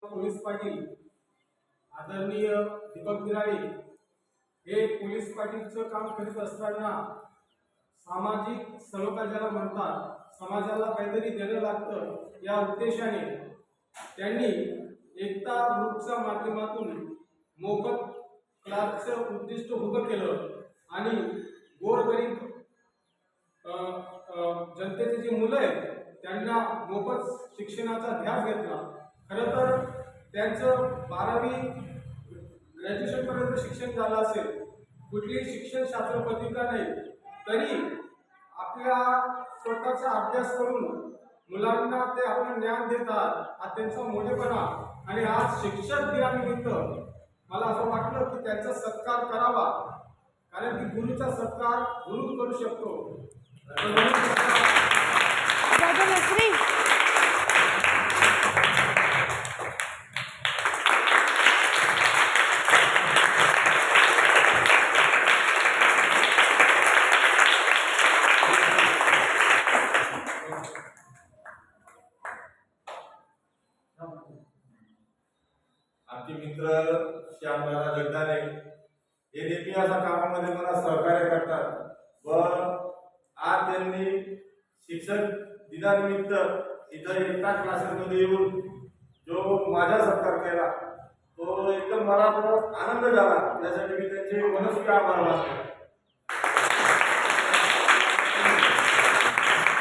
Police Patil आदरणीय दीपक बिराडे हे police पाटीलचं काम करीत असताना सामाजिक सलोखा ज्याला म्हणतात, समाजाला काहीतरी देणं लागतं या उद्देशाने त्यांनी एकता ग्रुपच्या माध्यमातून मोफत क्लासचं उद्दिष्ट उभं केलं आणि गोरगरीब जनतेचे जे मुलं आहेत त्यांना मोफत शिक्षणाचा ध्यास घेतला। खरं तर त्यांचं 12वी ग्रॅज्युएशन पर्यंत शिक्षण झालं असेल, कुठलीही शिक्षण शास्त्र पत्रिका नाही, तरी आपल्या स्वतःचा अभ्यास करून मुलांना ते आपण ज्ञान देतात, हा त्यांचा मोठेपणा। आणि आज शिक्षक दिनानिमित्त मला असं वाटलं की त्यांचा सत्कार करावा, कारण की गुरुचा सत्कार गुरु करू शकतो। आमचे मित्र श्यामलाल जगदाळे हे देखील अशा कामामध्ये मला सहकार्य करतात व आज त्यांनी शिक्षक दिनानिमित्त इथं एकता क्लासेसमध्ये येऊन जो माझा सत्कार केला तो एकदम मला आनंद झाला। त्यासाठी मी त्यांचे मनस्वी आभार मानतो।